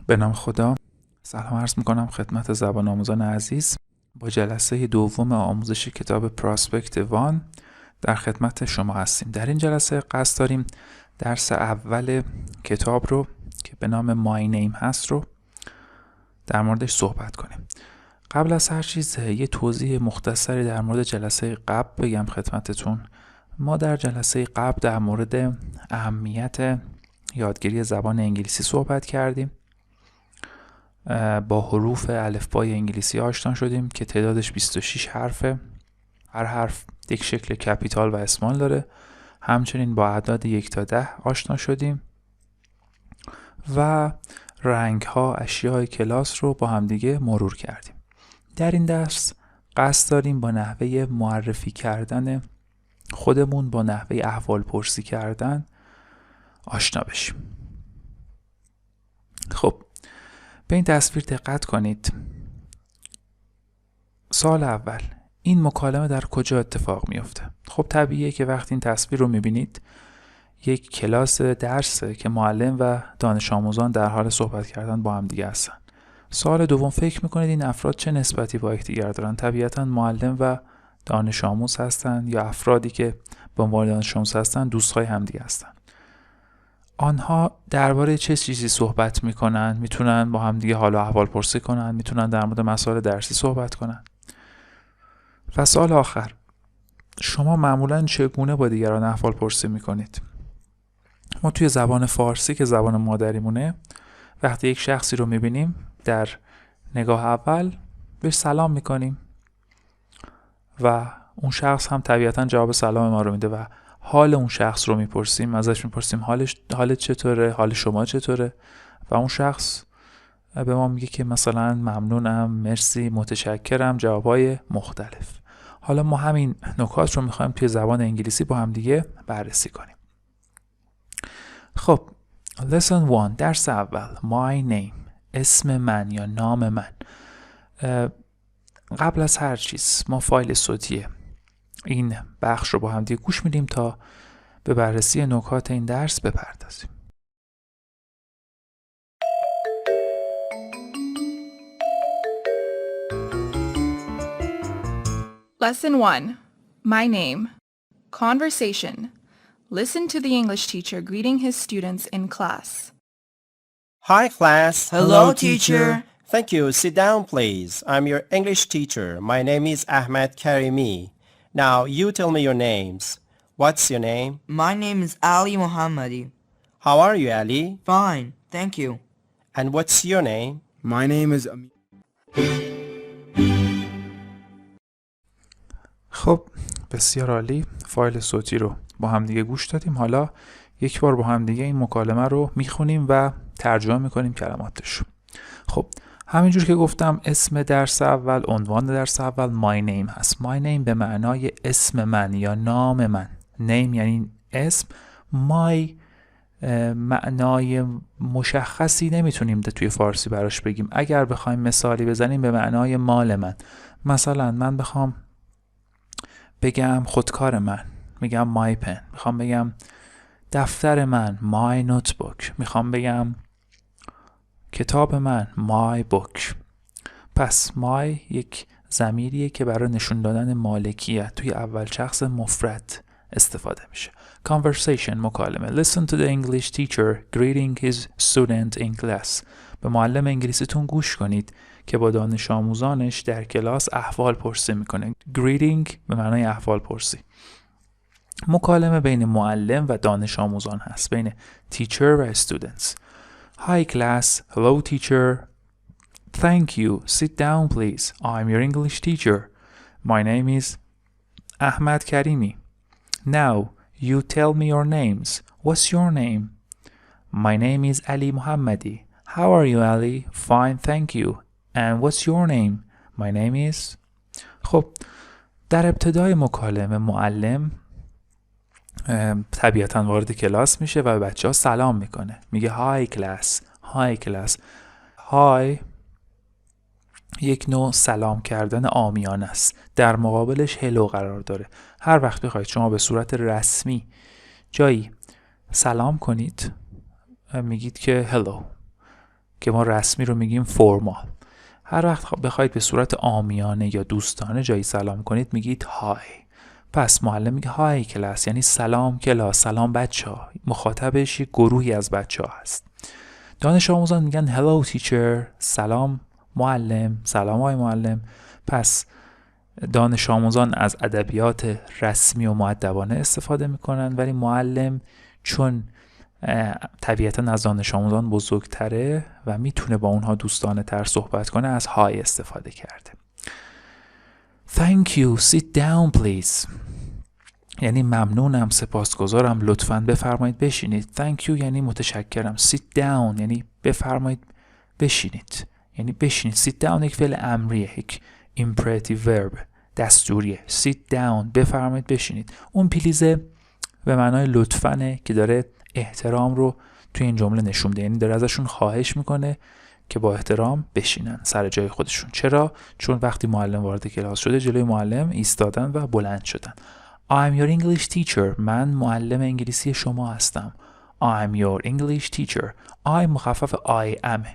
به نام خدا. سلام عرض میکنم خدمت زبان آموزان عزیز. با جلسه دوم آموزش کتاب پراسپکت وان در خدمت شما هستیم. در این جلسه قصد داریم درس اول کتاب رو که به نام مای نیم هست رو در موردش صحبت کنیم. قبل از هر چیز یه توضیح مختصری در مورد جلسه قبل بگم خدمتتون. ما در جلسه قبل در مورد اهمیت یادگیری زبان انگلیسی صحبت کردیم. با حروف الفبای انگلیسی آشنا شدیم که تعدادش 26 حرفه. هر حرف یک شکل کپیتال و اسمال داره. همچنین با اعداد 1 تا 10 آشنا شدیم و رنگ ها، اشیاء کلاس رو با همدیگه مرور کردیم. در این درس قصد داریم با نحوه معرفی کردن خودمون، با نحوه احوال پرسی کردن آشنا بشیم. خب به این تصویر دقت کنید. سوال اول، این مکالمه در کجا اتفاق میفته؟ خب طبیعیه که وقتی این تصویر رو میبینید یک کلاس درسه که معلم و دانش آموزان در حال صحبت کردن با هم دیگه هستن. سوال دوم، فکر میکنید این افراد چه نسبتی با یکدیگر دارن؟ طبیعتا معلم و دانش آموز هستن یا افرادی که به عنوان دانش آموز هستن دوستای هم دیگه هستن. آنها درباره چه چیزی صحبت میکنن؟ میتونن با هم دیگه حال و احوال پرسی کنن، میتونن در مورد مسائل درسی صحبت کنن. و سوال آخر، شما معمولا چگونه با دیگران احوال پرسی میکنید؟ ما توی زبان فارسی که زبان مادریمونه وقتی یک شخصی رو میبینیم در نگاه اول بهش سلام میکنیم و اون شخص هم طبیعتا جواب سلام ما رو میده و حال اون شخص رو میپرسیم، ازش میپرسیم حالت چطوره، حال شما چطوره، و اون شخص به ما میگه که مثلا ممنونم، مرسی، متشکرم، جوابای مختلف. حالا ما همین نکات رو میخوایم توی زبان انگلیسی با هم دیگه بررسی کنیم. خب lesson 1، درس اول، my name، اسم من یا نام من. قبل از هر چیز ما فایل صوتی این بخش رو با هم دیگه گوش میدیم تا به بررسی نکات این درس بپردازیم. Lesson 1. My name. Conversation. Listen to the English teacher greeting his students in class. Hi class. Hello, teacher. Thank you. Sit down please. I'm your English teacher. My name is Ahmed Karimi. Now you tell me your names. What's your name? My name is Ali Mohammadi. How are you, Ali? Fine, thank you. And what's your name? My name is خب بسیار عالی، فایل صوتی رو با هم دیگه گوش دادیم. حالا یک بار با هم دیگه این مکالمه رو میخونیم و ترجمه میکنیم کلماتش رو. خب همینجور که گفتم اسم درس اول، عنوان درس اول my name هست. my name به معنای اسم من یا نام من. name یعنی اسم. my معنای مشخصی نمیتونیم توی فارسی براش بگیم. اگر بخوایم مثالی بزنیم به معنای مال من. مثلا من بخوام بگم خودکار من، میگم my pen. میخوام بگم دفتر من my notebook. میخوام بگم کتاب من my book. پس my یک ضمیریه که برای نشون دادن مالکیت توی اول شخص مفرد استفاده میشه. Conversation، مکالمه. Listen to the English teacher greeting his student in class. به معلم انگلیسیتون گوش کنید که با دانش آموزانش در کلاس احوال پرسی میکنه. Greeting به معنای احوال پرسی. مکالمه بین معلم و دانش آموزان هست، بین teacher و students. Hi class. Hello teacher. Thank you. Sit down please. I'm your English teacher. My name is Ahmed Karimi. Now you tell me your names. What's your name? My name is Ali Mohammadi. How are you, Ali? Fine, thank you. And what's your name? My name is... خب در ابتدای مکالمه معلم طبیعتا وارد کلاس میشه و بچه ها سلام میکنه. میگه های کلاس. های کلاس. های یک نوع سلام کردن عامیانه است. در مقابلش هلو قرار داره. هر وقت بخواید شما به صورت رسمی جایی سلام کنید میگید که هلو. که ما رسمی رو میگیم فرمال. هر وقت بخواید به صورت عامیانه یا دوستانه جایی سلام کنید میگید های. پس معلم میگه های کلاس، یعنی سلام کلاس، سلام بچه‌ها. مخاطبش یک گروهی از بچه‌ها هست. دانش آموزان میگن hello teacher، سلام معلم، سلام های معلم. پس دانش آموزان از ادبیات رسمی و مؤدبانه استفاده میکنن، ولی معلم چون طبیعتا از دانش آموزان بزرگتره و میتونه با اونها دوستانه تر صحبت کنه، از های استفاده کرده. Thank you, sit down please، یعنی ممنونم، سپاسگزارم، لطفاً بفرمایید بشینید. Thank you یعنی متشکرم. Sit down یعنی بفرمایید بشینید، یعنی بشینید. Sit down یک فعل امریه، یک imperative verb، دستوریه. Sit down بفرمایید بشینید. اون پلیزه به معنای لطفاًه که داره احترام رو توی این جمله نشون میده، یعنی داره ازشون خواهش میکنه که با احترام بشینن سر جای خودشون. چرا؟ چون وقتی معلم وارد کلاس شده جلوی معلم ایستادن و بلند شدن. I'm your English teacher، من معلم انگلیسی شما هستم. I'm your English teacher. I مخفف I am،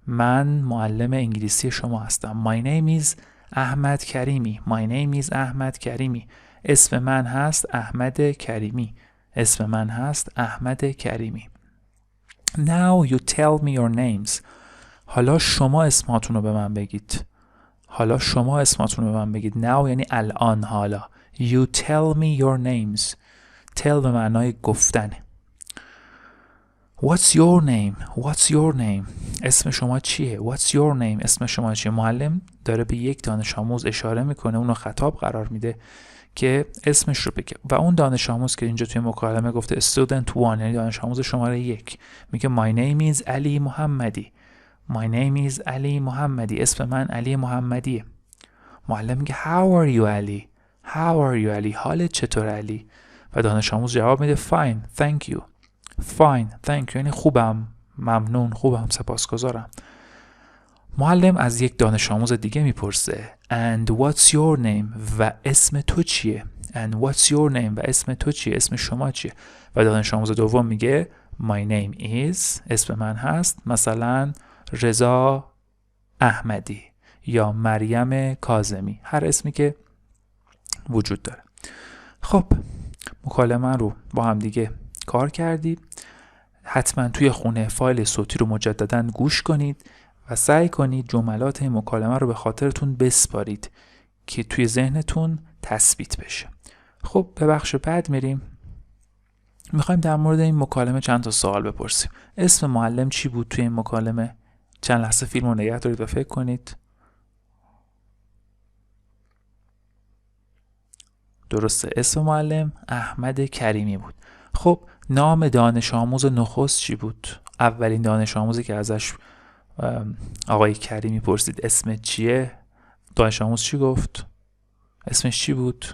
من معلم انگلیسی شما هستم. My name is احمد کریمی. My name is احمد کریمی. اسم من هست احمد کریمی. اسم من هست احمد کریمی. Now you tell me your names. حالا شما اسماتون رو به من بگید. حالا شما اسماتون رو به من بگید. Now یعنی الان. حالا You tell me your names. Tell به معنای گفتن. What's your name? What's your name? اسم شما چیه؟ What's your name? اسم شما چیه؟ معلم داره به یک دانش آموز اشاره میکنه، اونو خطاب قرار میده که اسمش رو بگه. و اون دانش آموز که اینجا توی مکالمه گفته student 1، یعنی دانش آموز شماره 1، میگه my name is علی محمدی. My name is علی محمدی. اسم من علی محمدیه. معلم میگه how are you علی؟ How are you علی؟ حالت چطور علی؟ و دانش آموز جواب میده fine, thank you. Fine, thank you یعنی خوبم، ممنون، خوبم، سپاسگزارم. معلم از یک دانش آموز دیگه میپرسه and what's your name؟ و اسم تو چیه؟ and what's your name؟ و اسم تو چیه؟ اسم شما چیه؟ و دانش آموز دوم میگه my name is، اسم من هست مثلا رضا احمدی یا مریم کاظمی، هر اسمی که وجود داره. خب مکالمه رو با هم دیگه کار کردید. حتما توی خونه فایل صوتی رو مجددا گوش کنید و سعی کنید جملات این مکالمه رو به خاطرتون بسپارید که توی ذهنتون تثبیت بشه. خب به بخش بعد میریم. میخوایم در مورد این مکالمه چند تا سوال بپرسیم. اسم معلم چی بود توی این مکالمه؟ چند لحظه فیلم رو نگه دارید و فکر کنید. درسته، اسم معلم احمد کریمی بود. خب نام دانش آموز نخست چی بود؟ اولین دانش آموزی که ازش آقای کریمی پرسید اسم چیه؟ دانش آموز چی گفت؟ اسمش چی بود؟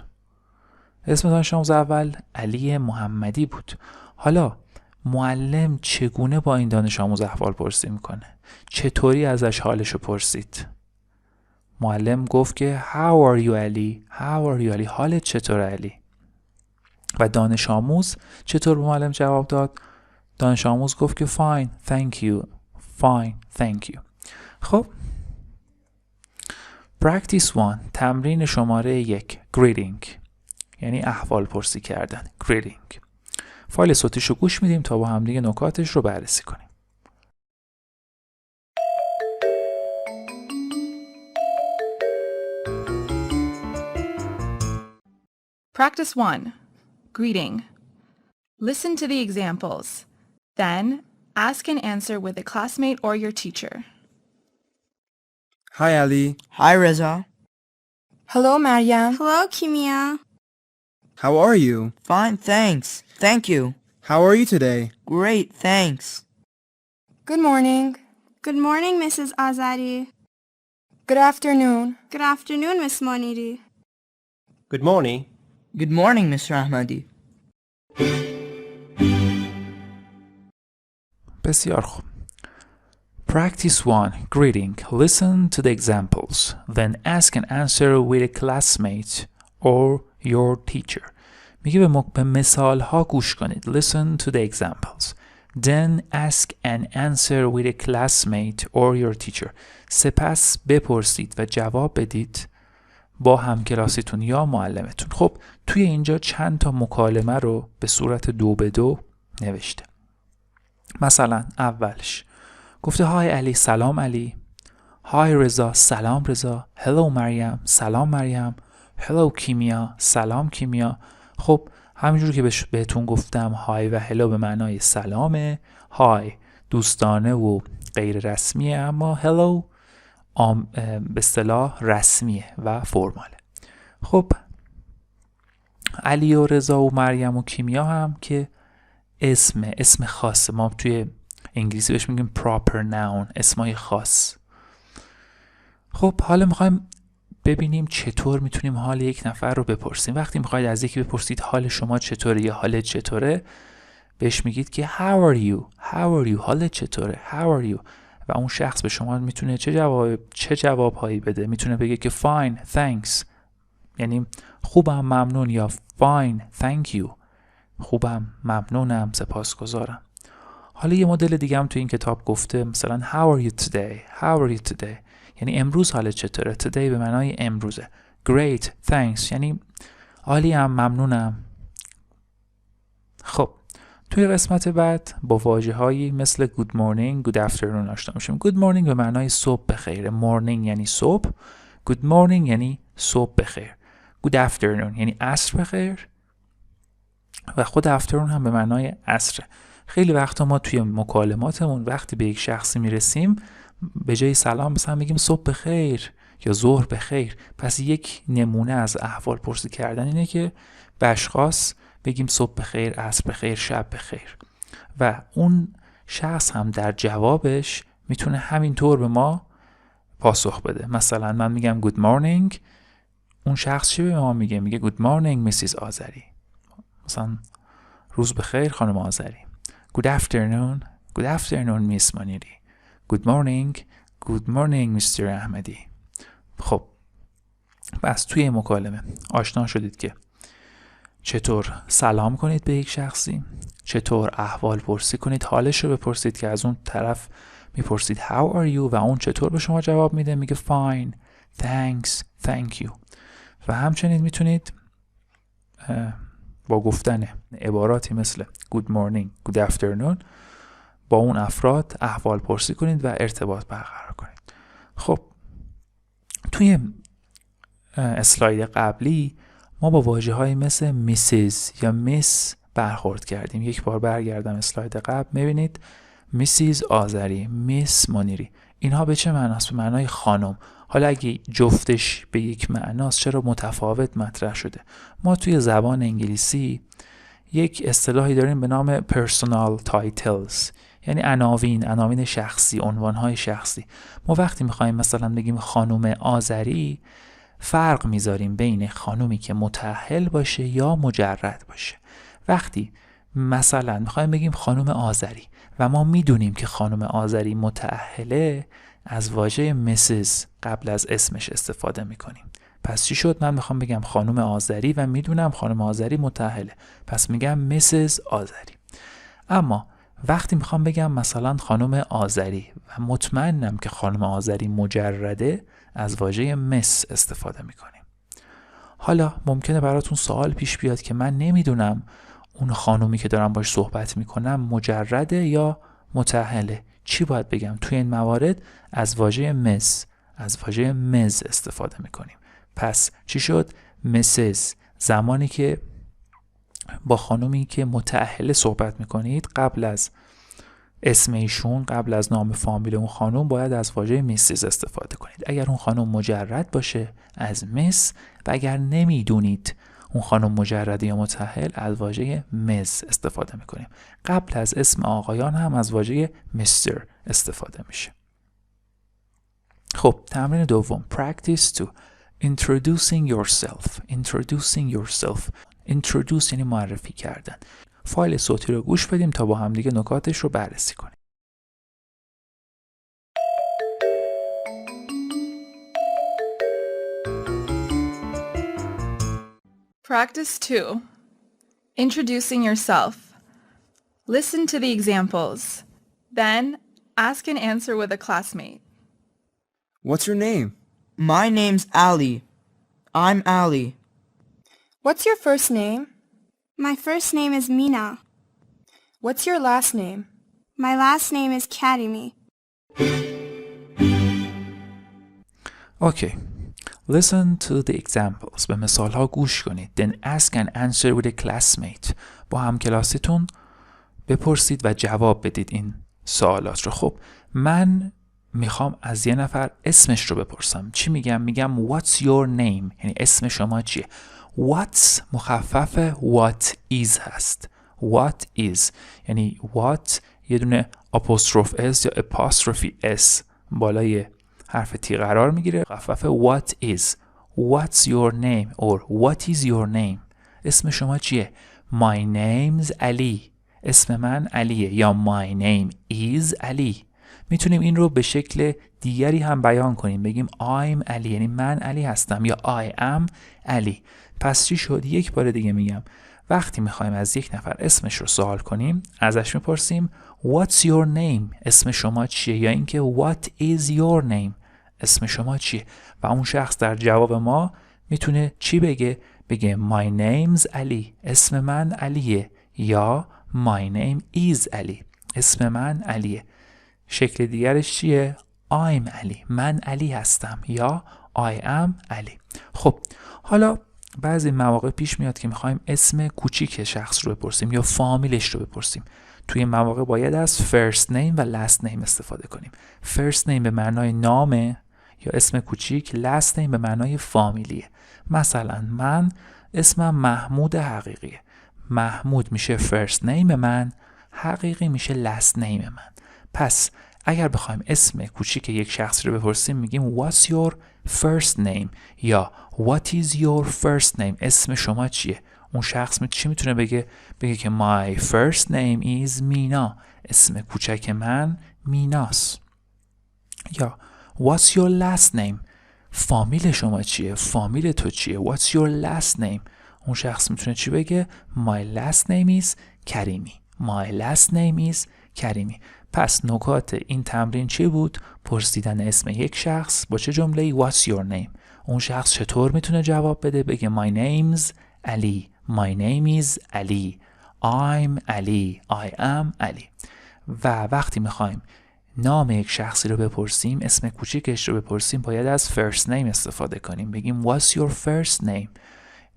اسم دانش آموز اول علی محمدی بود. حالا معلم چگونه با این دانش آموز احوال پرسی میکنه؟ چطوری ازش حالشو پرسید؟ معلم گفت که How are you علی؟ How are you علی؟ حالت چطور علی؟ و دانش آموز چطور به معلم جواب داد؟ دانش آموز گفت که Fine, thank you. Fine, thank you. خب Practice 1، تمرین شماره 1، Greeting، یعنی احوال پرسی کردن. Greeting. فایل صوتیشو گوش میدیم تا با هم دیگه نکاتش رو بررسی کنیم. Practice 1. Greeting. Listen to the examples. Then, ask and answer with a classmate or your teacher. Hi, Ali. Hi, Reza. Hello, Maryam. Hello, Kimia. How are you? Fine, thanks. Thank you. How are you today? Great, thanks. Good morning. Good morning, Mrs. Azadi. Good afternoon. Good afternoon, Miss Moniri. Good morning. Good morning, Mr. Ahmadi. بسیار خوب. Practice 1. Greeting. Listen to the examples. Then ask and answer with a classmate or your teacher. میگه به مثال ها گوش کنید. Listen to the examples. Then ask and answer with a classmate or your teacher. سپس بپرسید و جواب بدید با همکلاسیتون یا معلمتون. خب توی اینجا چند تا مکالمه رو به صورت 2-2 نوشته. مثلا اولش گفته های علی، سلام علی. های رضا، سلام رضا. هلو مریم، سلام مریم. هلو کیمیا، سلام کیمیا. خب همینجور که بهتون گفتم های و هلو به معنای سلامه. های دوستانه و غیر رسمیه، اما هلو به اصطلاح رسمیه و فرماله. خب علی و رضا و مریم و کیمیا هم که اسم خاصه، ما توی انگلیسی بهش میگیم proper noun، اسمای خاص. خب حالا میخوایم ببینیم چطور میتونیم حال یک نفر رو بپرسیم. وقتی میخواید از یکی بپرسید حال شما چطوره یا حالت چطوره، بهش میگید که how are you، حالت چطوره، how are you، و اون شخص به شما میتونه چه جوابهایی بده. میتونه بگه که fine thanks، یعنی خوبم ممنون، یا fine thank you، خوبم ممنونم سپاسگزارم. حالا یه مدل دیگه هم تو این کتاب گفته، مثلا how are you today، یعنی امروز حالت چطوره. today به معنای امروزه. great thanks یعنی عالیم ممنونم. خب توی قسمت بعد با واژه‌هایی مثل good morning، good afternoon آشنا میشیم. good morning به معنای صبح بخیر، morning یعنی صبح، good morning یعنی صبح بخیر. good afternoon یعنی عصر بخیر، و خود afternoon هم به معنای عصر. خیلی وقتا ما توی مکالماتمون وقتی به یک شخصی میرسیم به جای سلام مثلا میگیم صبح بخیر یا ظهر بخیر. پس یک نمونه از احوال پرسی کردن اینه که به اشخاص بگیم صبح بخیر، عصر بخیر، شب بخیر، و اون شخص هم در جوابش میتونه همینطور به ما پاسخ بده. مثلا من میگم good morning، اون شخص چی به ما میگه؟ میگه good morning Mrs. آذری، مثلا روز بخیر خانم آذری. good afternoon Miss منیری. good morning Mr. احمدی. خب بس توی مکالمه آشنا شدید که چطور سلام کنید به یک شخصی، چطور احوال پرسی کنید، حالش رو بپرسید که از اون طرف میپرسید how are you و اون چطور به شما جواب میده، میگه fine thanks thank you. و همچنین میتونید با گفتن عباراتی مثل good morning good afternoon با اون افراد احوال پرسی کنید و ارتباط برقرار کنید. خب توی اسلاید قبلی ما با واژه‌هایی مثل میسیز یا میس برخورد کردیم. یک بار برگردم اسلاید قبل، می‌بینید میسیز آذری، میس منیری، اینها به چه معناست؟ به معنای خانم. حالا اگه جفتش به یک معناست چرا متفاوت مطرح شده؟ ما توی زبان انگلیسی یک اصطلاحی داریم به نام personal titles، یعنی عناوین شخصی، عنوان‌های شخصی. ما وقتی می‌خوایم مثلا بگیم خانم آذری، فرق میذاریم بین خانومی که متأهل باشه یا مجرد باشه. وقتی مثلا میخوایم بگیم خانم آذری و ما میدونیم که خانم آذری متأهله، از واژه مسز قبل از اسمش استفاده میکنیم. پس چی شد؟ من میخوام بگم خانم آذری و میدونم خانم آذری متأهله، پس میگم مسز آذری. اما وقتی میخوام بگم مثلا خانم آذری و مطمئنم که خانم آذری مجرده، از واژه مس استفاده میکنیم. حالا ممکنه براتون سوال پیش بیاد که من نمیدونم اون خانومی که دارم باش صحبت میکنم مجرده یا متأهله، چی باید بگم؟ توی این موارد از واژه مز استفاده میکنیم. پس چی شد؟ مسز. زمانی که با خانومی که متأهله صحبت میکنید، قبل از اسم ایشون، قبل از نام فامیل اون خانم، باید از واژه میسیز استفاده کنید. اگر اون خانم مجرد باشه از مس، و اگر نمیدونید اون خانم مجرده یا متأهل، از واژه مز استفاده میکنیم. قبل از اسم آقایان هم از واژه مستر استفاده میشه. خب تمرین دوم، practice to introducing yourself. introduce یعنی معرفی کردن. فایل صوتی رو گوش بدیم تا با هم دیگه نکاتش رو بررسی کنیم. Practice 2. Introducing yourself. Listen to the examples. Then ask and answer with a classmate. What's your name? My name's Ali. I'm Ali. What's your first name? My first name is Mina. What's your last name? My last name is Karimi. Okay. Listen to the examples. به مثال ها گوش کنید. Then ask and answer with a classmate. با همکلاسیتون بپرسید و جواب بدید این سوالات رو. خب من میخوام از یه نفر اسمش رو بپرسم. چی میگم؟ میگم what's your name؟ یعنی اسم شما چیه؟ What's مخفف what is هست. What is یعنی what یه دونه apostrophe s یا apostrophe s بالای حرف تی قرار میگیره. مخفف what is. What's your name or what is your name؟ اسم شما چیه؟ My name's Ali. اسم من علیه. یا my name is Ali. میتونیم این رو به شکل دیگری هم بیان کنیم. بگیم I'm Ali یعنی من علی هستم یا I am Ali. پس چی شد؟ یک بار دیگه میگم. وقتی میخوایم از یک نفر اسمش رو سوال کنیم ازش میپرسیم What's your name؟ اسم شما چیه؟ یا اینکه What is your name؟ اسم شما چیه؟ و اون شخص در جواب ما میتونه چی بگه؟ بگه My name's Ali. اسم من علیه. یا My name is Ali. اسم من علیه. شکل دیگرش چیه؟ I'm Ali. من علی هستم. یا I am Ali. خب حالا بعضی مواقع پیش میاد که میخوایم اسم کوچیک شخص رو بپرسیم یا فامیلش رو بپرسیم. توی این مواقع باید از first name و last name استفاده کنیم. first name به معنای نامه یا اسم کوچیک، last name به معنای فامیلیه. مثلا من اسمم محمود حقیقیه. محمود میشه first name من، حقیقی میشه last name من. پس اگر بخوایم اسم کوچیک یک شخص رو بپرسیم میگیم What's your first name؟ یا What is your first name؟ اسم شما چیه؟ اون شخص چی میتونه بگه؟ بگه که My first name is مینا. اسم کوچک من میناست. یا What's your last name؟ فامیل شما چیه؟ فامیل تو چیه؟ What's your last name؟ اون شخص میتونه چی بگه؟ My last name is کریمی. My last name is کریمی. پس نکات این تمرین چی بود؟ پرسیدن اسم یک شخص با چه جمله‌ای؟ What's your name؟ اون شخص چطور میتونه جواب بده؟ بگه My name's Ali. My name is Ali. I'm Ali. I am Ali. و وقتی میخوایم نام یک شخصی رو بپرسیم، اسم کوچیکش رو بپرسیم، باید از first name استفاده کنیم. بگیم What's your first name؟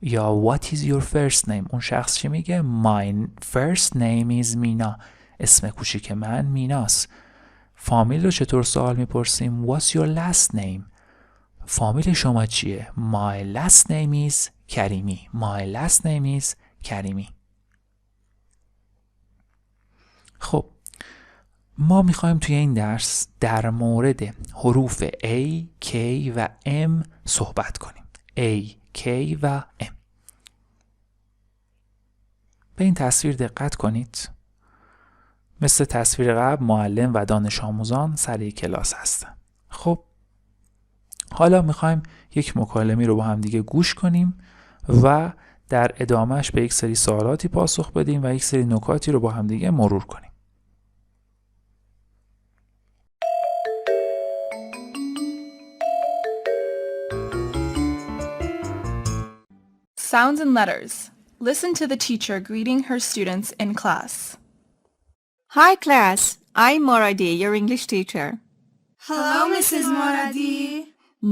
یا What is your first name؟ اون شخص چی میگه؟ My first name is مینا. اسم کوچیک من میناست. فامیل رو چطور سوال میپرسیم؟ What's your last name؟ فامیل شما چیه؟ My last name is کریمی. My last name is کریمی. خب ما میخوایم توی این درس در مورد حروف A, K و M صحبت کنیم. A, K و M. به این تصویر دقت کنید. مثل تصویر قبل معلم و دانش آموزان سر کلاس هستن. خب حالا میخوایم یک مکالمه رو با هم دیگه گوش کنیم و در ادامهش به یک سری سوالاتی پاسخ بدیم و یک سری نکاتی رو با هم دیگه مرور کنیم. Sounds and letters. Listen to the teacher greeting her students in class. Hi class, I'm Moradi, your English teacher. Hello, Mrs. Moradi.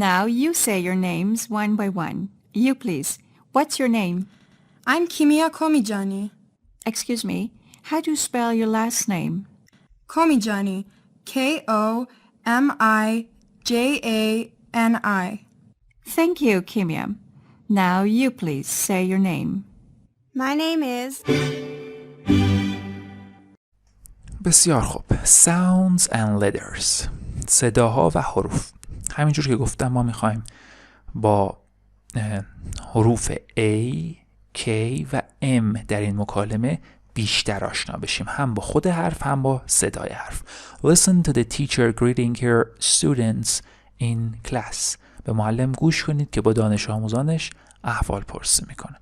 Now you say your names one by one. You please. What's your name? I'm Kimia Komijani. Excuse me, how do you spell your last name? Komijani. Komijani. Thank you, Kimia. Now you please say your name. My name is... بسیار خوب. Sounds and letters. صداها و حروف. همینجور که گفتم ما میخوایم با حروف A, K و M در این مکالمه بیشتر آشنا بشیم. هم با خود حرف هم با صدای حرف. Listen to the teacher greeting her students in class. به معلم گوش کنید که با دانش آموزانش احوال پرسی میکنه.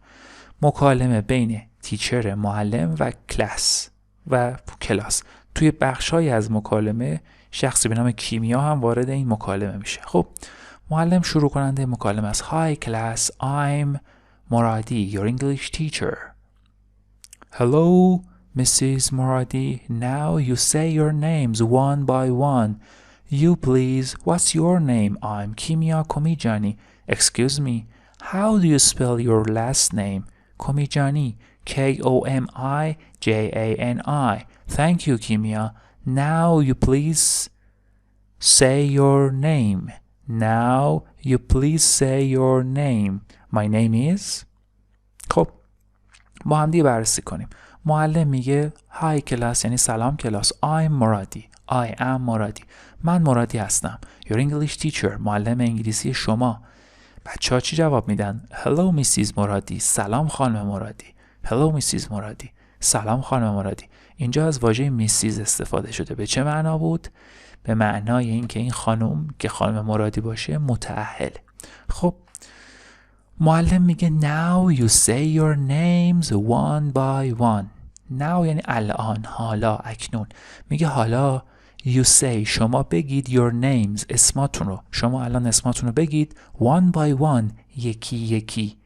مکالمه بین تیچر معلم و کلاس و کلاس. توی بخش‌های از مکالمه شخصی به نام کیمیا هم وارد این مکالمه میشه. خب معلم شروع کننده مکالمه است. Hi class, I'm Moradi, your English teacher. Hello, Mrs. Moradi. Now you say your names one by one. You please, what's your name? I'm Kimia Komijani. Excuse me, how do you spell your last name? Komijani, Komijani. Thank you, Kimia. Now you please say your name. Now you please say your name. My name is. خب با هم دیگه بررسی کنیم. معلم میگه Hi class یعنی سلام کلاس. I'm Moradi. I am Moradi. من مرادی هستم. Your English teacher. معلم انگلیسی شما. بچه ها چی جواب میدن؟ Hello Mrs. Moradi. سلام خانم مرادی. Hello Mrs. Moradi. سلام خانم مرادی. اینجا از واژه میسیز استفاده شده. به چه معنا بود؟ به معنای اینکه این خانم که خانم مرادی باشه متأهله. خب معلم میگه Now you say your names one by one. Now یعنی الان، حالا، اکنون. میگه حالا you say شما بگید your names اسماتون رو. شما الان اسماتون رو بگید one by one یکی یکی.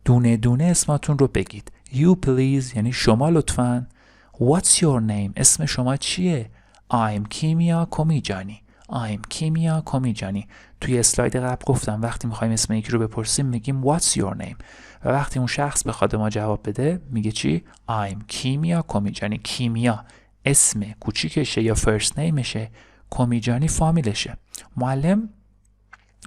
دونه دونه اسماتون رو بگید. You please یعنی شما لطفاً. What's your name؟ اسم شما چیه؟ I'm Kimia Komijani. I'm Kimia Komijani. توی اسلاید قبل گفتم وقتی میخوایم اسم یکی رو بپرسیم میگیم What's your name؟ و وقتی اون شخص بخواد ما جواب بده میگه چی؟ I'm Kimia Komijani. کیمیا اسم کوچیکشه یا فرست نیمشه، کومیجانی فامیلشه. معلم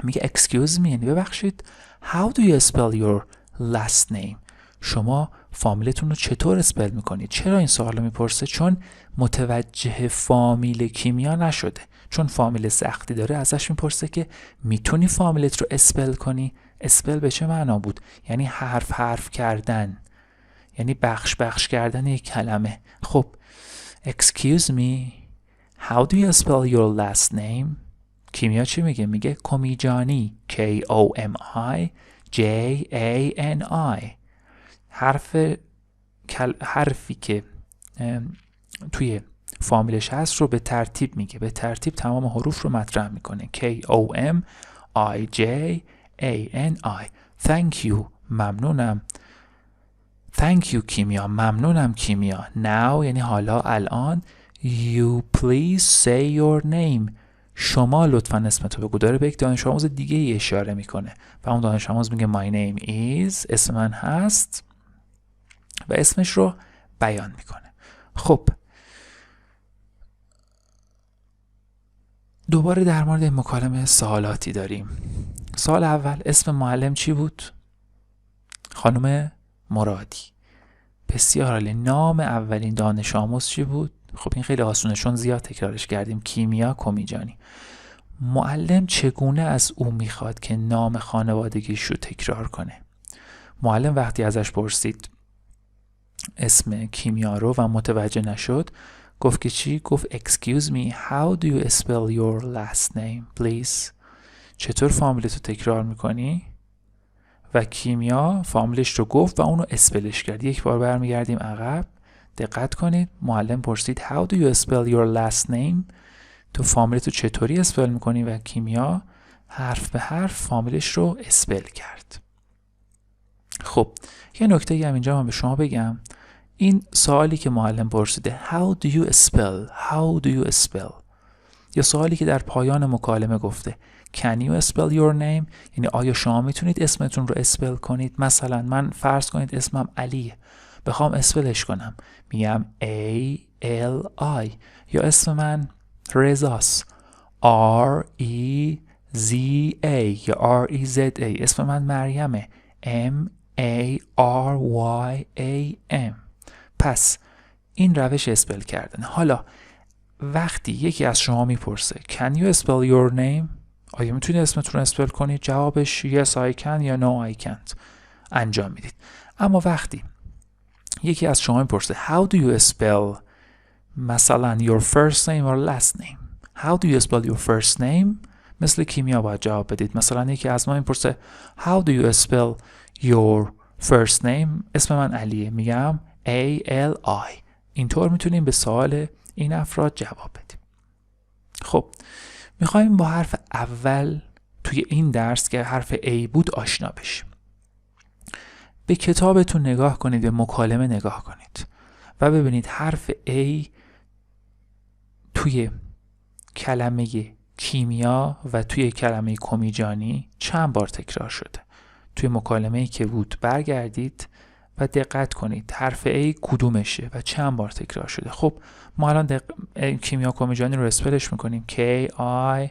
میگه Excuse me یعنی ببخشید How do you spell your last name؟ شما فامیلتون رو چطور اسپل میکنید؟ چرا این سوال رو میپرسه؟ چون متوجه فامیل کیمیا نشده، چون فامیل سختی داره. ازش میپرسه که میتونی فامیلت رو اسپل کنی؟ اسپل به چه معنا بود؟ یعنی حرف کردن، یعنی بخش کردن یک کلمه. خب Excuse me, how do you spell your last name؟ کیمیا چی میگه؟ میگه کومیجانی. Komijani. حرفی که توی فامیلش هست رو به ترتیب میگه، به ترتیب تمام حروف رو مطرح میکنه. Komijani. Thank you ممنونم. Thank you کیمیا ممنونم کیمیا. Now یعنی حالا، الان. You please say your name شما لطفاً اسمتو بگو. داره به یک دانش آموز دیگه ای اشاره میکنه و اون دانش آموز میگه My name is اسم من هست و اسمش رو بیان میکنه. خب دوباره در مورد این مکالمه سوالاتی داریم. سوال اول اسم معلم چی بود؟ خانم مرادی. بسیار عالی. نام اولین دانش آموز چی بود؟ خب این خیلی آسونه چون زیاد تکرارش کردیم. کیمیا کومیجانی. معلم چگونه از او میخواد که نام خانوادگیش رو تکرار کنه؟ معلم وقتی ازش پرسید اسم کیمیا رو و متوجه نشد گفت که چی؟ گفت Excuse me, how do you spell your last name please؟ چطور فامیلتو تکرار میکنی؟ و کیمیا فامیلش رو گفت و اونو اسپلش کرد. یک بار برمیگردیم عقب. دقت کنید. معلم پرسید How do you spell your last name؟ تو فامیلتو چطوری اسپل میکنی؟ و کیمیا حرف به حرف فامیلش رو اسپل کرد. خب یه نکته هم اینجا من به شما بگم. این سوالی که معلم پرسیده How do you spell؟ یا سوالی که در پایان مکالمه گفته Can you spell your name؟ یعنی آیا شما میتونید اسمتون رو اسپل کنید؟ مثلا من فرض کنید اسمم علیه، بخوام اسپلش کنم میگم A-L-I. یا اسم من رضاست R-E-Z-A یا R-E-Z-A. اسم من مریمه M-A-R-Y-A-M. پس این روش اسپل کردن. حالا وقتی یکی از شما میپرسه Can you spell your name؟ آیا میتونید اسمتون رو اسپل کنید؟ جوابش Yes I can یا No I can't انجام میدید. اما وقتی یکی از شما میپرسه How do you spell مثلا your first name or last name؟ How do you spell your first name؟ مثل کیمیا باید جواب بدید. مثلا یکی از ما میپرسه How do you spell your first name؟ اسم من علیه، میگم A-L-I. اینطور میتونیم به سوال این افراد جواب بدیم. خب میخوایم با حرف اول توی این درس که حرف A بود آشنا بشیم. به کتابتون نگاه کنید، به مکالمه نگاه کنید و ببینید حرف A توی کلمه کیمیا و توی کلمه کمیجانی چند بار تکرار شده. توی مکالمه‌ای که بود برگردید و دقت کنید حرف A کدومشه و چند بار تکرار شده. خب ما الان کیمیا کمیجانی رو اسپلش میکنیم KIMIA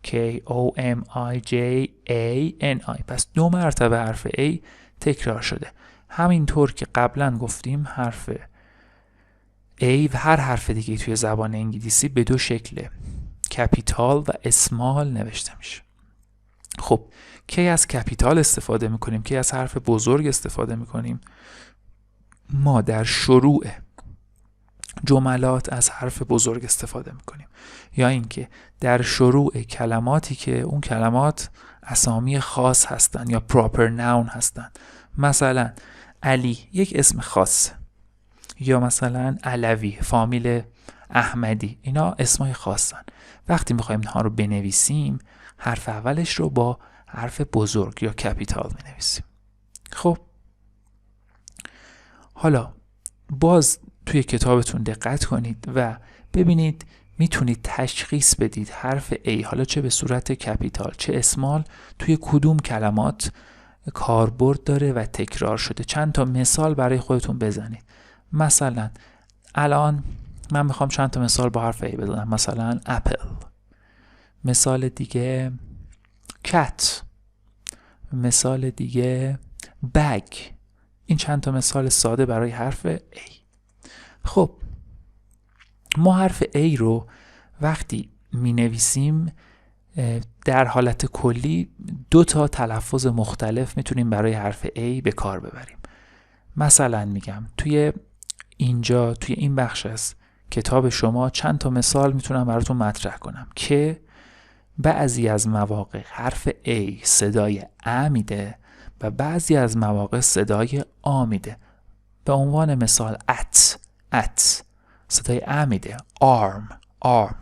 KOMIJANI. پس 2 مرتبه حرف A تکرار شده. همینطور که قبلا گفتیم حرف A و هر حرف دیگه توی زبان انگلیسی به 2 شکل کپیتال و اسمال نوشته میشه. خب کی از کپیتال استفاده میکنیم، کی از حرف بزرگ استفاده میکنیم؟ ما در شروع جملات از حرف بزرگ استفاده میکنیم، یا اینکه در شروع کلماتی که اون کلمات اسامی خاص هستن یا پراپر ناون هستن. مثلا علی یک اسم خاصه، یا مثلا علوی، فامیل احمدی، اینا اسمای خاصن. وقتی میخوایم اینها رو بنویسیم حرف اولش رو با حرف بزرگ یا کپیتال بنویسیم. خب حالا باز توی کتابتون دقت کنید و ببینید میتونید تشخیص بدید حرف A حالا چه به صورت کپیتال چه اسمال توی کدوم کلمات کاربرد داره و تکرار شده. چند تا مثال برای خودتون بزنید. مثلا الان من میخوام چند تا مثال با حرف A بزنم. مثلا اپل، مثال دیگه کت، مثال دیگه بگ. این چند تا مثال ساده برای حرف A. خب ما حرف A رو وقتی می نویسیم در حالت کلی 2 تا تلفظ مختلف میتونیم برای حرف A به کار ببریم. مثلا میگم توی اینجا توی این بخش از کتاب شما چند تا مثال میتونم براتون مطرح کنم که بعضی از مواقع حرف A صدای ا میده و بعضی از مواقع صدای آ میده. به عنوان مثال ات صدای ا میده، arm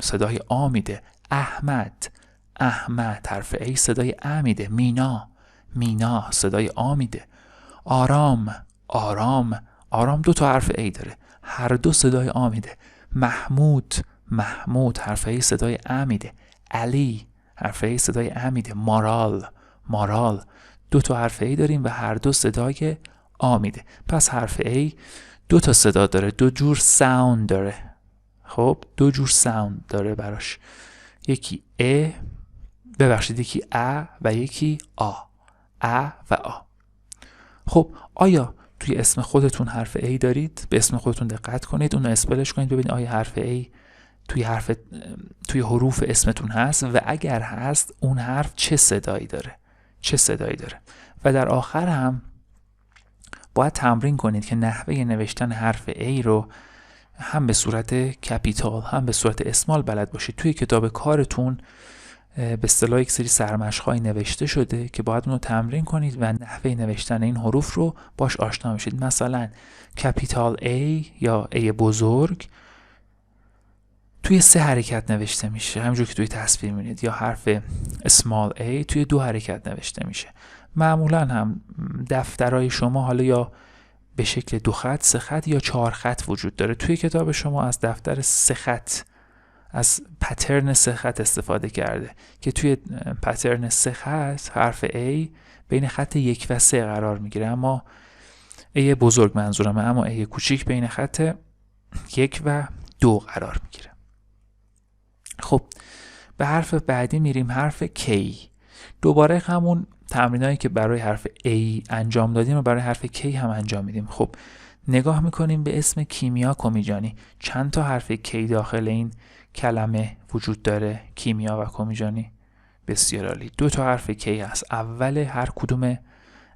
صدای آ میده، احمد حرف A صدای ا میده، مینا صدای آ میده، آرام 2 تا حرف A داره، هر 2 صدای آ میده. محمود حرف A صدای ا میده، علی حرف A صدای ا میده، مارال 2 تا حرف A داریم و هر 2 صدای آ میده. پس حرف A 2 تا صدا داره، 2 جور ساوند داره. خب 2 جور ساوند داره براش، یکی یکی ا و یکی آ و آ. خب آیا توی اسم خودتون حرف A دارید؟ به اسم خودتون دقت کنید، اون رو اسپلش کنید ببینید آیا حرف A توی حروف اسمتون هست و اگر هست اون حرف چه صدایی داره. و در آخر هم باید تمرین کنید که نحوه نوشتن حرف A رو هم به صورت کپیتال هم به صورت اسمال بلد باشید. توی کتاب کارتون به اصطلاح یک سری سرمشق‌های نوشته شده که باید اون رو تمرین کنید و نحوه نوشتن این حروف رو باش آشنا بشید. مثلا کپیتال A یا A بزرگ توی 3 حرکت نوشته میشه همونجور که توی تصویر می‌بینید، یا حرف اسمال A توی 2 حرکت نوشته میشه. معمولا هم دفترهای شما حالا یا به شکل 2 خط، 3 خط یا 4 خط وجود داره. توی کتاب شما از دفتر 3 خط، از پترن 3 خط استفاده کرده که توی پترن 3 خط حرف A بین خط 1 و 3 قرار میگیره، اما A بزرگ منظورمه، اما A کوچیک بین خط 1 و 2 قرار میگیره. خب به حرف بعدی میریم، حرف K. دوباره همون تمرینایی که برای حرف A انجام دادیم و برای حرف K هم انجام میدیم. خب نگاه میکنیم به اسم کیمیا کمیجانی، چند تا حرف K داخل این کلمه وجود داره؟ کیمیا و کمیجانی. بسیار عالی. 2 تا حرف K هست اول هر کدوم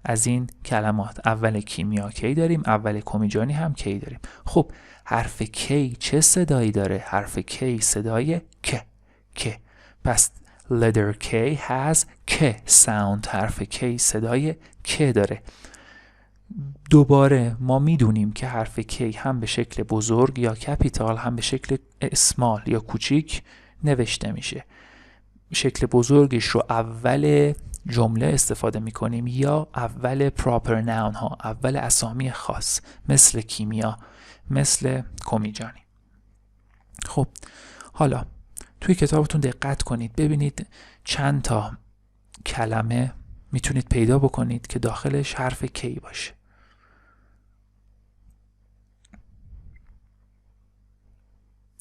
از این کلمات. اول کیمیا K داریم، اول کمیجانی هم K داریم. خب حرف K چه صدایی داره؟ حرف K صدای که. پس letter K has K sound. حرف K صدای که داره. دوباره ما میدونیم که حرف کی هم به شکل بزرگ یا کپیتال هم به شکل اسمال یا کوچیک نوشته میشه. شکل بزرگش رو اول جمله استفاده میکنیم یا اول پراپر ناون ها، اول اسامی خاص، مثل کیمیا، مثل کومیجانی. خب حالا توی کتابتون دقت کنید ببینید چند تا کلمه میتونید پیدا بکنید که داخلش حرف کی باشه.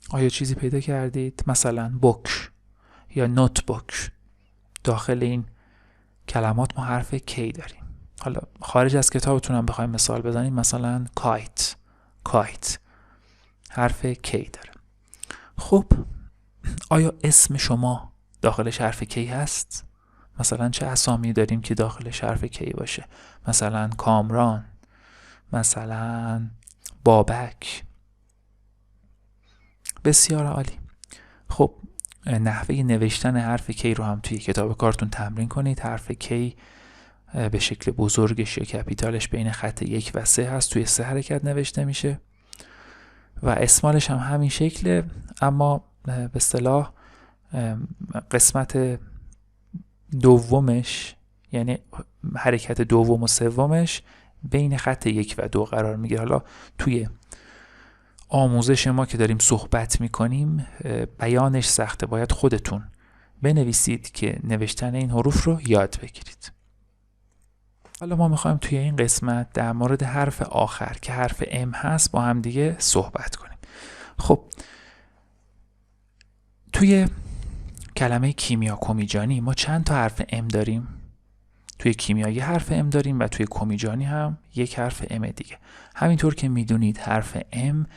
آیا چیزی پیدا کردید؟ مثلا بوک یا نوت بوک، داخل این کلمات ما حرف کی داریم. حالا خارج از کتابتون هم بخوایم مثال بزنیم، مثلا کایت حرف کی داره. خب آیا اسم شما داخلش حرف کی هست؟ مثلا چه اسامی داریم که داخلش حرف کی باشه؟ مثلا کامران، مثلا بابک. بسیار عالی. خب نحوه نوشتن حرف کی رو هم توی کتاب کارتون تمرین کنید. حرف کی به شکل بزرگش یا کپیتالش بین خط 1 و 3 هست، توی 3 حرکت نوشته میشه و اسمالش هم همین شکله، اما به اصطلاح قسمت دومش یعنی حرکت دوم و سومش بین خط 1 و 2 قرار میگیره. حالا توی آموزش ما که داریم صحبت میکنیم بیانش سخته، باید خودتون بنویسید که نوشتن این حروف رو یاد بگیرید. حالا ما میخوایم توی این قسمت در مورد حرف آخر که حرف ام هست با هم دیگه صحبت کنیم. خب توی کلمه کیمیا کومیجانی ما چند تا حرف ام داریم؟ توی کیمیا یه حرف ام داریم و توی کومیجانی هم یک حرف ام دیگه. همینطور که میدونید حرف ام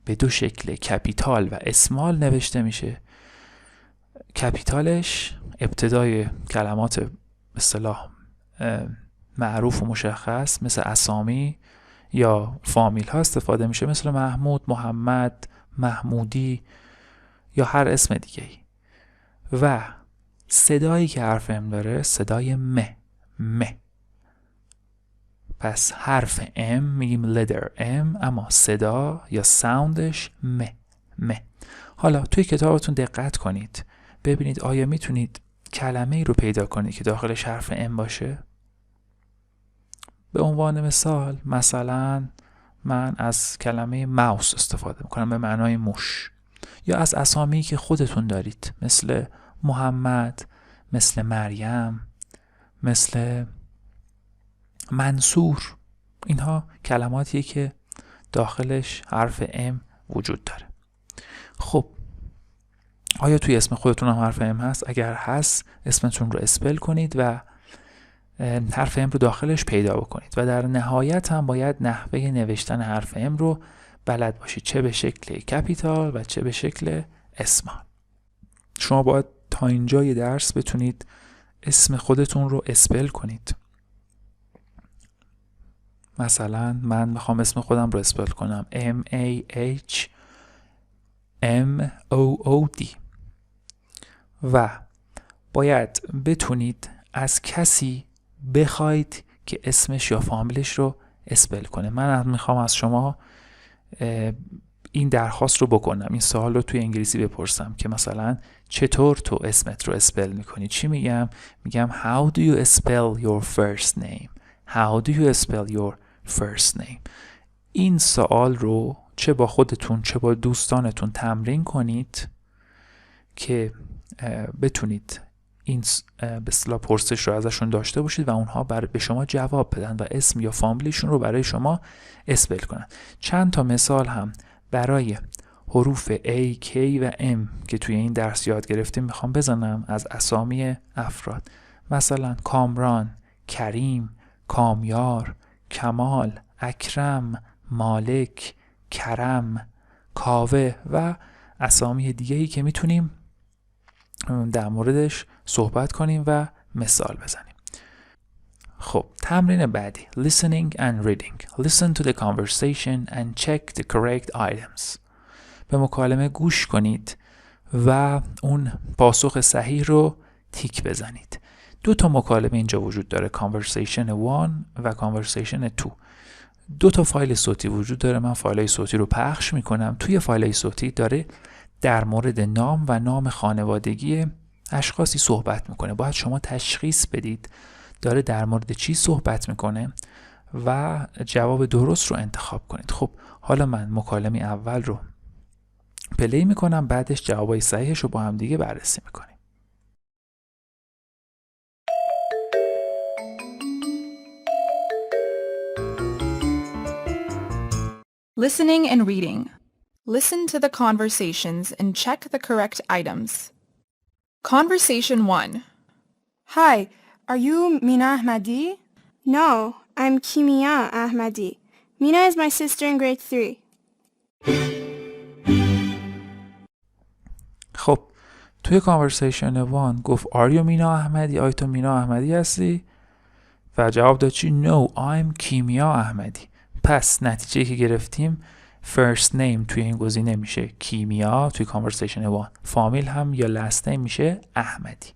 به دو شکل کپیتال و اسمال نوشته میشه. کپیتالش ابتدای کلمات به اصطلاح معروف و مشخص مثل اسامی یا فامیل ها استفاده میشه، مثل محمود، محمد، محمودی یا هر اسم دیگه ای. و صدایی که حرف ام داره صدای م. پس حرف ام میگیم letter ام، اما صدا یا ساوندش م. حالا توی کتابتون دقت کنید ببینید آیا میتونید کلمه ای رو پیدا کنید که داخلش حرف ام باشه؟ به عنوان مثال مثلا من از کلمه ماوس استفاده میکنم به معنای موش، یا از اسامی که خودتون دارید مثل محمد، مثل مریم، مثل منصور. اینها کلماتیه که داخلش حرف ام وجود داره. خب آیا توی اسم خودتون هم حرف ام هست؟ اگر هست اسمتون رو اسپل کنید و حرف ام رو داخلش پیدا بکنید و در نهایت هم باید نحوه نوشتن حرف ام رو بلد باشید، چه به شکل کپیتال و چه به شکل اسمال. شما باید تا اینجای درس بتونید اسم خودتون رو اسپل کنید. مثلا من میخوام اسم خودم رو اسپل کنم MAHMOOD و باید بتونید از کسی بخواید که اسمش یا فامیلش رو اسپل کنه. من میخوام از شما این درخواست رو بکنم، این سوال رو توی انگلیسی بپرسم که مثلا چطور تو اسمت رو اسپل میکنی؟ چی میگم؟ میگم How do you spell your first name? How do you spell your first name? این سوال رو چه با خودتون چه با دوستانتون تمرین کنید که بتونید این به اصطلاح پرسش رو ازشون داشته باشید و اونها به شما جواب بدن و اسم یا فامیلشون رو برای شما اسپل کنن. چند تا مثال هم برای حروف A, K و M که توی این درس یاد گرفتیم میخوام بزنم از اسامی افراد. مثلا کامران، کریم، کامیار، کمال، اکرم، مالک، کرم، کاوه و اسامی دیگه‌ای که میتونیم در موردش صحبت کنیم و مثال بزنیم. خب تمرین بعدی listening and reading. Listen to the conversation and check the correct items. به مکالمه گوش کنید و اون پاسخ صحیح رو تیک بزنید. دو تا مکالمه اینجا وجود داره، conversation 1 و conversation 2. 2 تا فایل صوتی وجود داره. من فایل‌های صوتی رو پخش میکنم. توی فایل‌های صوتی داره در مورد نام و نام خانوادگی اشخاصی صحبت میکنه. باید شما تشخیص بدید داره در مورد چی صحبت میکنه و جواب درست رو انتخاب کنید. خب حالا من مکالمه اول رو پلی میکنم، بعدش جوابای صحیحش رو با هم دیگه بررسی میکنیم. Listening and reading. Listen to the conversations and check the correct items. Conversation 1. Hi, are you Mina Ahmadi? No, I'm Kimia Ahmadi. Mina is my sister in grade 3. خب توی کانورسیشن 1 گفت Are you مینا احمدی؟ آیا تو مینا احمدی هستی؟ و جواب داد چی؟ No, I'm کیمیا احمدی. پس نتیجه که گرفتیم first name توی این گزینه میشه کیمیا توی کانورسیشن 1. فامیل هم یا last name میشه احمدی.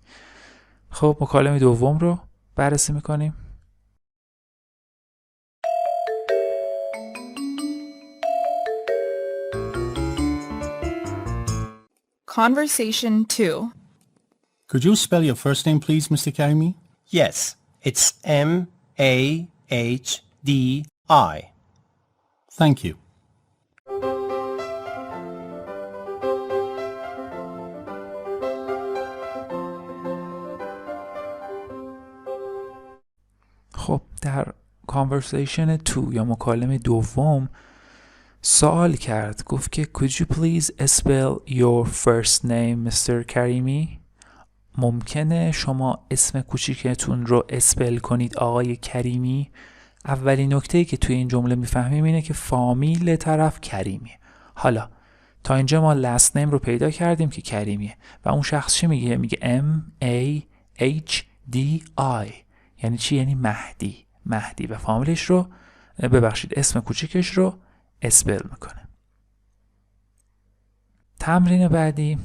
خب مکالمه دوم رو بررسی میکنیم. Conversation 2. Could you spell your first name, please, Mr. Karimi? Yes, it's M-A-H-D-I. Thank you. خب در conversation 2 یا مکالمه دوم سوال کرد، گفت که could you please spell your first name Mr. کریمی؟ ممکنه شما اسم کوچیکتون رو اسپل کنید آقای کریمی؟ اولین نکته‌ای که توی این جمله میفهمیم اینه که فامیل طرف کریمیه. حالا تا اینجا ما last name رو پیدا کردیم که کریمیه و اون شخص چی میگه؟ میگه M-A-H-D-I. یعنی چی؟ یعنی مهدی و فامیلش رو اسم کوچیکش رو اسپل میکنه. تمرین بعدی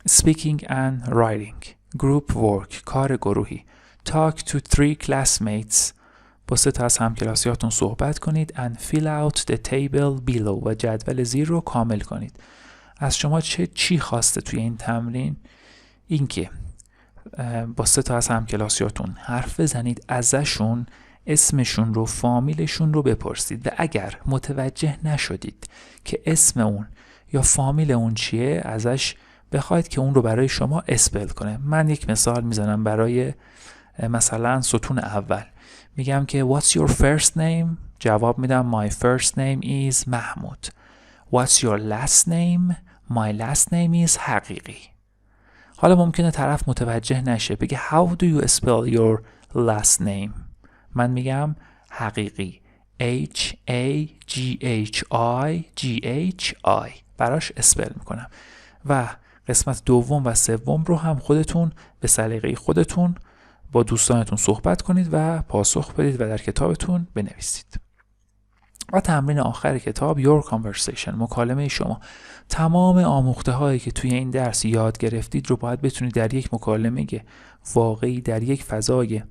Speaking and writing. Group work. کار گروهی. Talk to 3 classmates. با 3 تا از همکلاسیاتون صحبت کنید and fill out the table below. و جدول زیر رو کامل کنید. از شما چی خواسته توی این تمرین؟ اینکه با 3 تا از همکلاسیاتون حرف بزنید، ازشون اسمشون رو، فامیلشون رو بپرسید و اگر متوجه نشدید که اسم اون یا فامیل اون چیه، ازش بخواید که اون رو برای شما اسپل کنه. من یک مثال میزنم برای مثلا ستون اول. میگم که What's your first name؟ جواب میدم My first name is محمود. What's your last name؟ My last name is حقیقی. حالا ممکنه طرف متوجه نشه، بگه How do you spell your last name؟ من میگم حقیقی H-A-G-H-I-G-H-I براش اسپل میکنم. و قسمت دوم و سوم رو هم خودتون به سلیقه خودتون با دوستانتون صحبت کنید و پاسخ بدید و در کتابتون بنویسید. و تمرین آخر کتاب Your Conversation. مکالمه شما. تمام آموخته هایی که توی این درس یاد گرفتید رو باید بتونید در یک مکالمه واقعی در یک فضای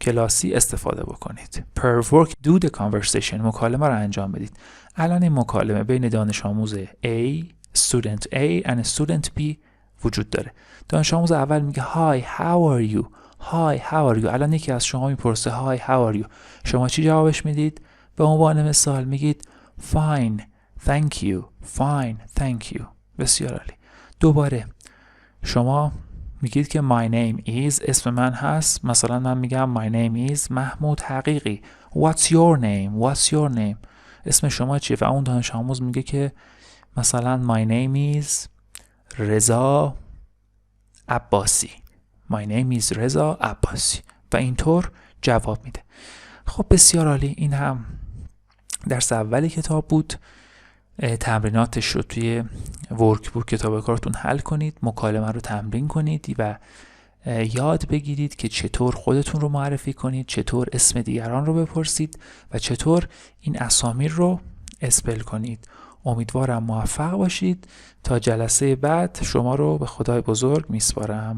کلاسی استفاده بکنید. Per work do the conversation. مکالمه رو انجام بدید. الان این مکالمه بین دانش آموز A, student A and student B وجود داره. دانش آموز اول میگه Hi, how are you? Hi, how are you? الان یکی از شما میپرسه Hi, how are you? شما چی جوابش میدید؟ به عنوان مثال میگید Fine, thank you. Fine, thank you. بسیار عالی. دوباره شما میگید که my name is، اسم من هست. مثلا من میگم my name is محمود حقیقی. What's your name؟ What's your name؟ اسم شما چیه؟ و اون دانش آموز میگه که مثلا my name is رضا عباسی. My name is رضا عباسی. و اینطور جواب میده. خب بسیار عالی. این هم درس اولی کتاب بود. تمریناتش رو توی ورک بوک کتاب کارتون حل کنید، مکالمه رو تمرین کنید و یاد بگیرید که چطور خودتون رو معرفی کنید، چطور اسم دیگران رو بپرسید و چطور این اسامی رو اسپل کنید. امیدوارم موفق باشید. تا جلسه بعد شما رو به خدای بزرگ میسپارم.